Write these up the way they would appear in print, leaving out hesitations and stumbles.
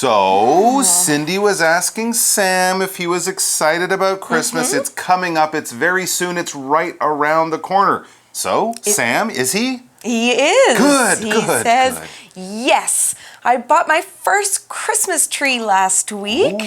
So, Cindy was asking Sam if he was excited about Christmas. It's coming up. It's very soon. It's right around the corner. So, Sam, is he? He is. Good, he good, says, good. Yes, I bought my first Christmas tree last week,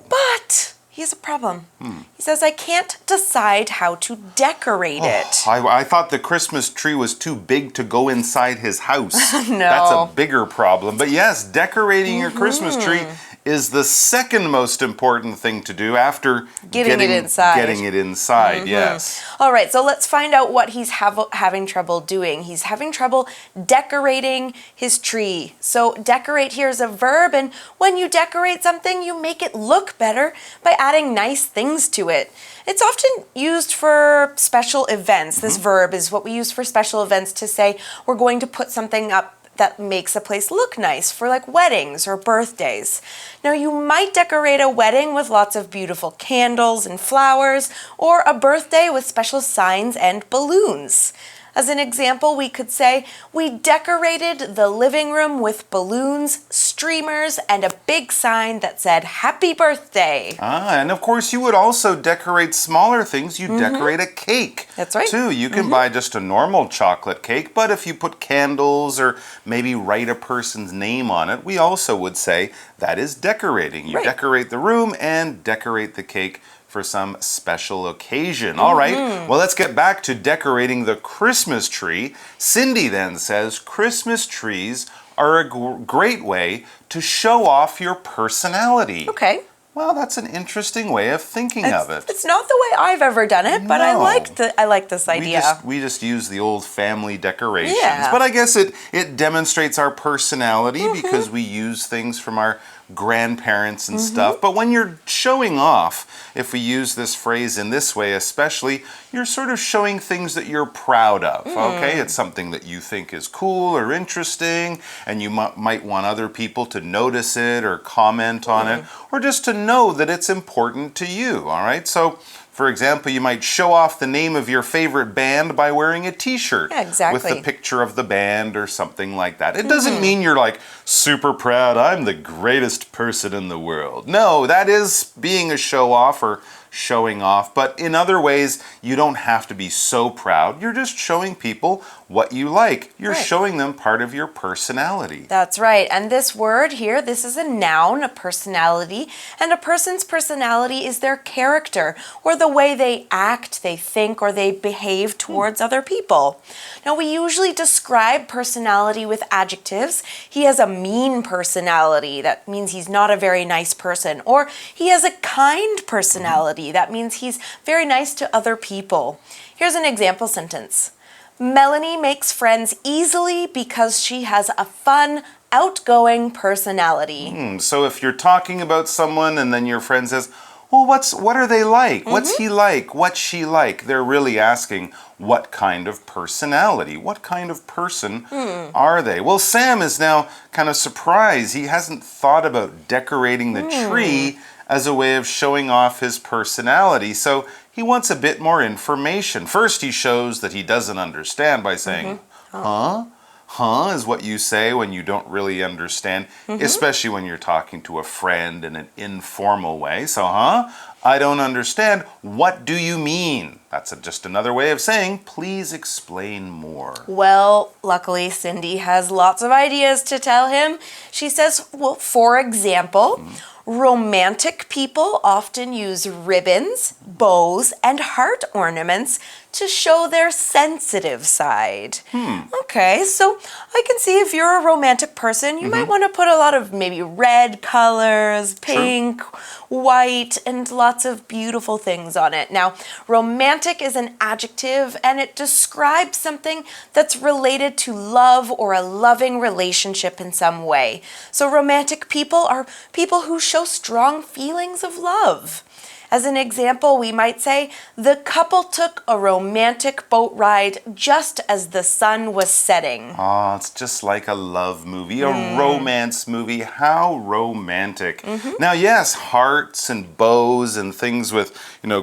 but he has a problem. He says, I can't decide how to decorate it. I thought the Christmas tree was too big to go inside his house. No. That's a bigger problem. But yes, decorating your Christmas tree is the second most important thing to do after Getting it inside. Getting it inside, yes. All right, so let's find out what he's having trouble doing. He's having trouble decorating his tree. So decorate here is a verb, and when you decorate something, you make it look better by adding nice things to it. It's often used for special events. This verb is what we use for special events to say we're going to put something up that makes a place look nice for like weddings or birthdays. Now you might decorate a wedding with lots of beautiful candles and flowers, or a birthday with special signs and balloons. As an example, we could say, we decorated the living room with balloons, streamers, and a big sign that said, Happy Birthday. And of course you would also decorate smaller things. You decorate a cake. That's right. Too. You can buy just a normal chocolate cake, but if you put candles or maybe write a person's name on it, we also would say that is decorating. You decorate the room and decorate the cake for some special occasion. All right, well, let's get back to decorating the Christmas tree. Cindy then says Christmas trees are a great way to show off your personality. Okay. Well, that's an interesting way of thinking of it. It's not the way I've ever done it, but I like this idea. We just use the old family decorations. Yeah. But I guess it demonstrates our personality because we use things from our grandparents and stuff. But when you're showing off, if we use this phrase in this way especially, you're sort of showing things that you're proud of, okay? It's something that you think is cool or interesting, and you might want other people to notice it or comment on it, or just to know that it's important to you, all right? So, for example, you might show off the name of your favorite band by wearing a t-shirt with the picture of the band or something like that. It doesn't mean you're like super proud, I'm the greatest person in the world. No, that is being a show-off or showing off, but in other ways, you don't have to be so proud. You're just showing people what you like. You're showing them part of your personality. That's right. And this word here, this is a noun, a personality, and a person's personality is their character or the way they act, they think, or they behave towards other people. Now, we usually describe personality with adjectives. He has a mean personality. That means he's not a very nice person. Or he has a kind personality. That means he's very nice to other people. Here's an example sentence. Melanie makes friends easily because she has a fun, outgoing personality. So if you're talking about someone and then your friend says, well, what are they like? What's he like? What's she like? They're really asking what kind of personality, what kind of person are they? Well, Sam is now kind of surprised. He hasn't thought about decorating the tree as a way of showing off his personality. So he wants a bit more information. First, he shows that he doesn't understand by saying, huh? Huh is what you say when you don't really understand, especially when you're talking to a friend in an informal way. So, I don't understand. What do you mean? That's just another way of saying, please explain more. Well, luckily, Cindy has lots of ideas to tell him. She says, well, for example, romantic people often use ribbons, bows, and heart ornaments to show their sensitive side. Okay, so I can see if you're a romantic person, you might want to put a lot of maybe red colors, pink, white, and lots of beautiful things on it. Now, romantic is an adjective and it describes something that's related to love or a loving relationship in some way. So romantic people are people who show strong feelings of love. As an example, we might say, the couple took a romantic boat ride just as the sun was setting. Oh, it's just like a love movie, a romance movie. How romantic. Now, yes, hearts and bows and things with,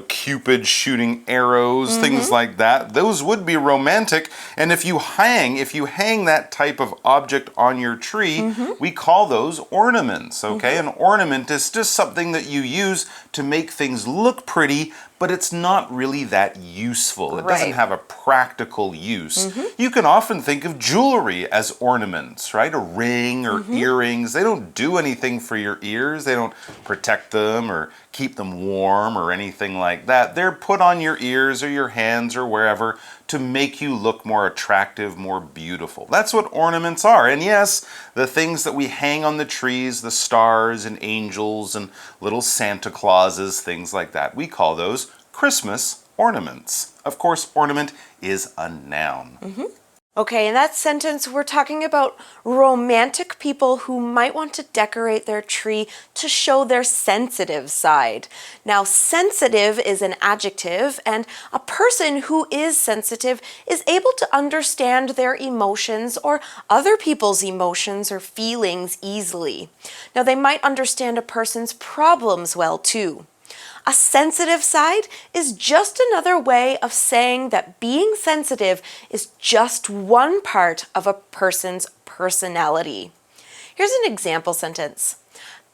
Cupid shooting arrows, things like that, those would be romantic. And if you hang that type of object on your tree, we call those ornaments, okay? An ornament is just something that you use to make things look pretty, but it's not really that useful. It doesn't have a practical use. You can often think of jewelry as ornaments, right? A ring or earrings. They don't do anything for your ears. They don't protect them or keep them warm or anything like that. They're put on your ears or your hands or wherever to make you look more attractive, more beautiful. That's what ornaments are. And yes, the things that we hang on the trees, the stars and angels and little Santa Clauses, things like that, we call those Christmas ornaments. Of course, ornament is a noun. Okay, in that sentence, we're talking about romantic people who might want to decorate their tree to show their sensitive side. Now, sensitive is an adjective, and a person who is sensitive is able to understand their emotions or other people's emotions or feelings easily. Now, they might understand a person's problems well, too. A sensitive side is just another way of saying that being sensitive is just one part of a person's personality. Here's an example sentence.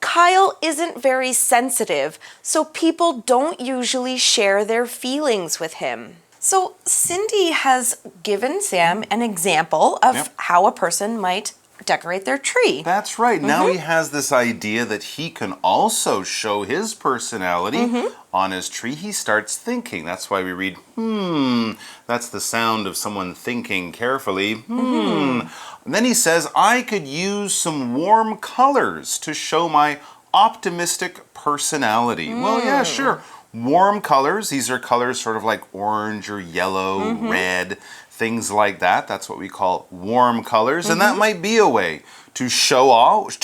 Kyle isn't very sensitive, so people don't usually share their feelings with him. So Cindy has given Sam an example of how a person might decorate their tree. That's right. Now he has this idea that he can also show his personality on his tree. He starts thinking. That's why we read, That's the sound of someone thinking carefully. And then he says, I could use some warm colors to show my optimistic personality. Well, yeah, sure. Warm colors. These are colors sort of like orange or yellow, red, things like that. That's what we call warm colors. And that might be a way to show off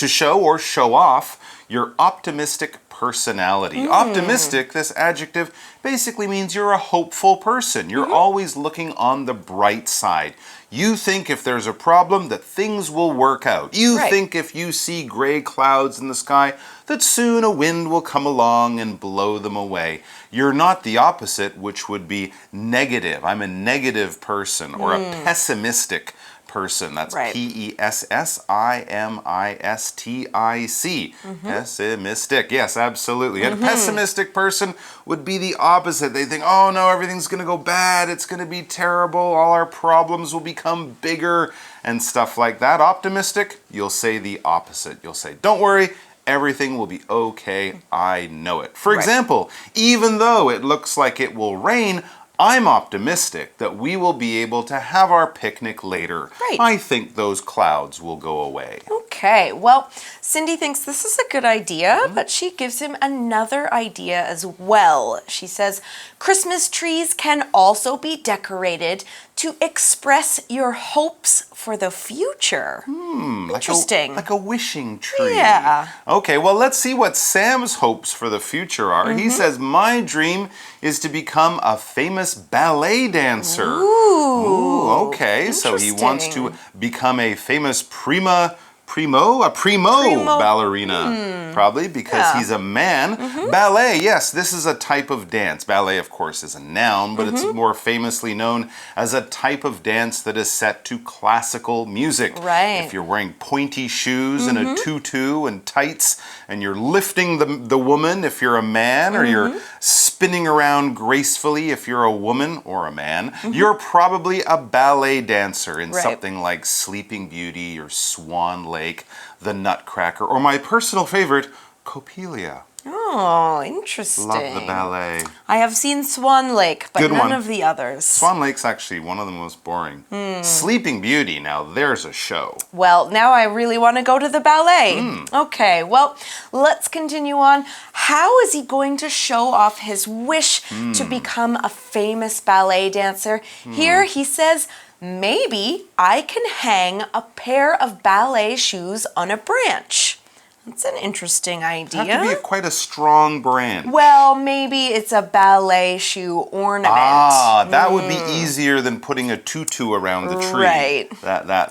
your optimistic personality. Optimistic, this adjective, basically means you're a hopeful person. You're always looking on the bright side. You think if there's a problem that things will work out. You think if you see gray clouds in the sky that soon a wind will come along and blow them away. You're not the opposite, which would be negative. I'm a negative person or a pessimistic person. That's P-E-S-S-I-M-I-S-T-I-C. Pessimistic. Yes, absolutely. And a pessimistic person would be the opposite. They think, oh no, everything's going to go bad. It's going to be terrible. All our problems will become bigger and stuff like that. Optimistic, you'll say the opposite. You'll say, don't worry. Everything will be okay. I know it. For example, even though it looks like it will rain, I'm optimistic that we will be able to have our picnic later. I think those clouds will go away. Okay, well, Cindy thinks this is a good idea, but she gives him another idea as well. She says, Christmas trees can also be decorated to express your hopes for the future. Interesting. Like a wishing tree. Yeah. Okay, well, let's see what Sam's hopes for the future are. He says, my dream is to become a famous ballet dancer. Ooh, okay. So he wants to become a famous primo ballerina, probably because he's a man. Ballet, yes, this is a type of dance. Ballet, of course, is a noun, but it's more famously known as a type of dance that is set to classical music. If you're wearing pointy shoes and a tutu and tights, and you're lifting the woman if you're a man, or you're spinning around gracefully if you're a woman or a man, you're probably a ballet dancer in something like Sleeping Beauty or Swan Lake, The Nutcracker, or my personal favorite, Coppelia. Oh, interesting. Love the ballet. I have seen Swan Lake, but none of the others. Swan Lake's actually one of the most boring. Sleeping Beauty, now there's a show. Well, now I really want to go to the ballet. Okay, well, let's continue on. How is he going to show off his wish to become a famous ballet dancer? Here he says, maybe I can hang a pair of ballet shoes on a branch. It's an interesting idea. It'd have to be quite a strong branch. Well, maybe it's a ballet shoe ornament. That would be easier than putting a tutu around the tree. Right.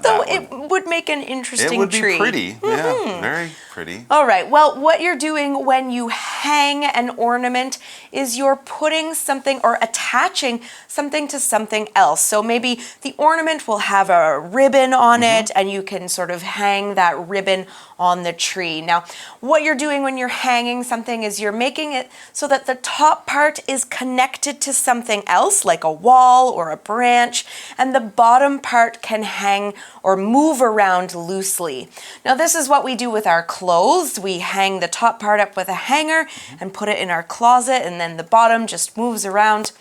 Though it would make an interesting tree. It would be pretty. Yeah, very pretty. All right. Well, what you're doing when you hang an ornament is you're putting something or attaching something to something else. So maybe the ornament will have a ribbon on it, and you can sort of hang that ribbon on the tree. Now, what you're doing when you're hanging something is you're making it so that the top part is connected to something else, like a wall or a branch, and the bottom part can hang or move around loosely. Now, this is what we do with our clothes. We hang the top part up with a hanger and put it in our closet, and then the bottom just moves around.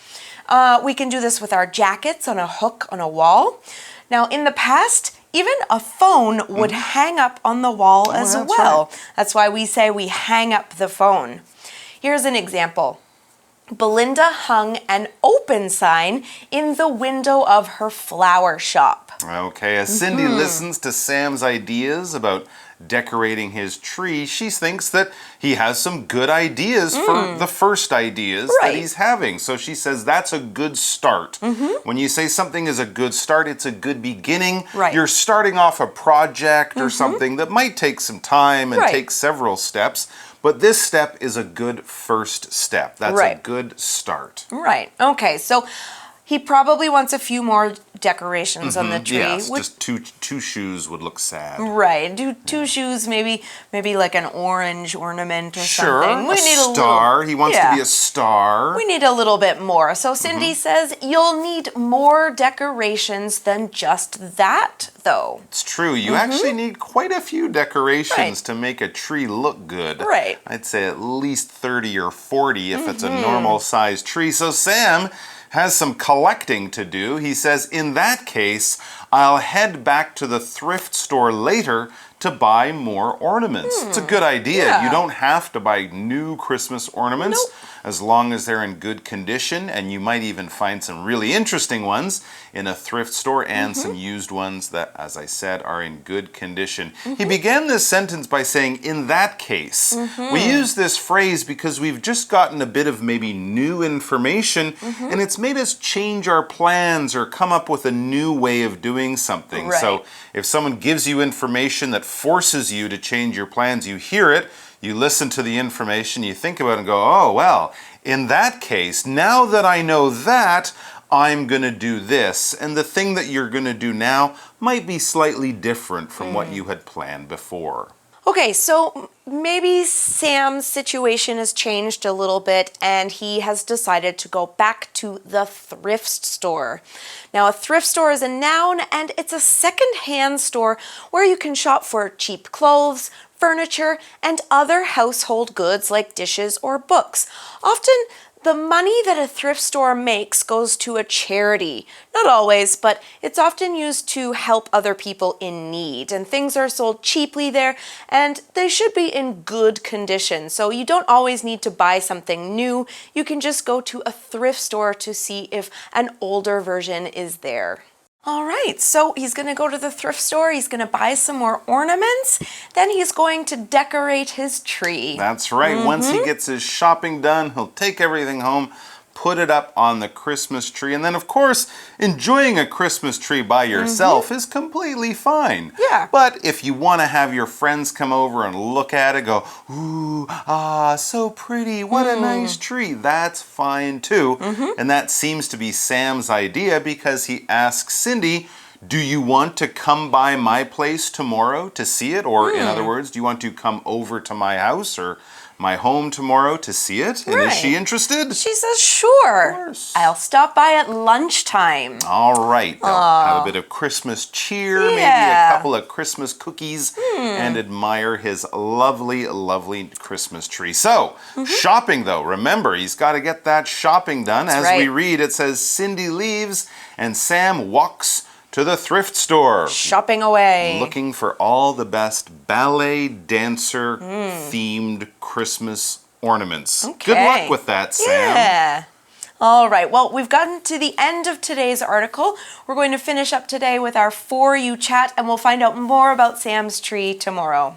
We can do this with our jackets on a hook on a wall. Now, in the past, even a phone would hang up on the wall as well. Right. That's why we say we hang up the phone. Here's an example. Belinda hung an open sign in the window of her flower shop. Okay, as Cindy listens to Sam's ideas about decorating his tree, she thinks that he has some good ideas for the first ideas that he's having. So she says that's a good start. When you say something is a good start, it's a good beginning. You're starting off a project or something that might take some time and take several steps. But this step is a good first step. That's a good start. Right. Okay, so he probably wants a few more decorations on the tree. Yes, just two shoes would look sad. Right. Do two shoes, maybe like an orange ornament or sure, something. We need a star. He wants to be a star. We need a little bit more. So Cindy says you'll need more decorations than just that, though. It's true. You actually need quite a few decorations to make a tree look good. Right. I'd say at least 30 or 40 if it's a normal-sized tree. So Sam has some collecting to do. He says, in that case, I'll head back to the thrift store later to buy more ornaments. It's a good idea. Yeah. You don't have to buy new Christmas ornaments as long as they're in good condition, and you might even find some really interesting ones in a thrift store and some used ones that, as I said, are in good condition. He began this sentence by saying, in that case. We use this phrase because we've just gotten a bit of maybe new information, and it's made us change our plans or come up with a new way of doing something. So if someone gives you information that forces you to change your plans, you hear it, you listen to the information, you think about it and go, oh, well, in that case, now that I know that, I'm going to do this. And the thing that you're going to do now might be slightly different from what you had planned before. Okay, so maybe Sam's situation has changed a little bit and he has decided to go back to the thrift store. Now, a thrift store is a noun and it's a second-hand store where you can shop for cheap clothes, furniture, and other household goods like dishes or books. Often, the money that a thrift store makes goes to a charity. Not always, but it's often used to help other people in need. And things are sold cheaply there, and they should be in good condition. So you don't always need to buy something new. You can just go to a thrift store to see if an older version is there. All right, so he's going to go to the thrift store, he's going to buy some more ornaments, then he's going to decorate his tree. That's right. Once he gets his shopping done, he'll take everything home, put it up on the Christmas tree, and then of course, enjoying a Christmas tree by yourself is completely fine. Yeah. But if you want to have your friends come over and look at it, go, ooh, ah, so pretty, what a nice tree, that's fine too. And that seems to be Sam's idea because he asks Cindy, do you want to come by my place tomorrow to see it? Or in other words, do you want to come over to my house or my home tomorrow to see it? And is she interested? She says, sure. Of course. I'll stop by at lunchtime. All right. They'll have a bit of Christmas cheer, maybe a couple of Christmas cookies, and admire his lovely, lovely Christmas tree. So, shopping though. Remember, he's got to get that shopping done. That's As we read, it says, Cindy leaves and Sam walks to the thrift store. Shopping away. Looking for all the best ballet dancer themed Christmas ornaments. Okay. Good luck with that, Sam. Yeah. All right, well, we've gotten to the end of today's article. We're going to finish up today with our For You chat, and we'll find out more about Sam's tree tomorrow.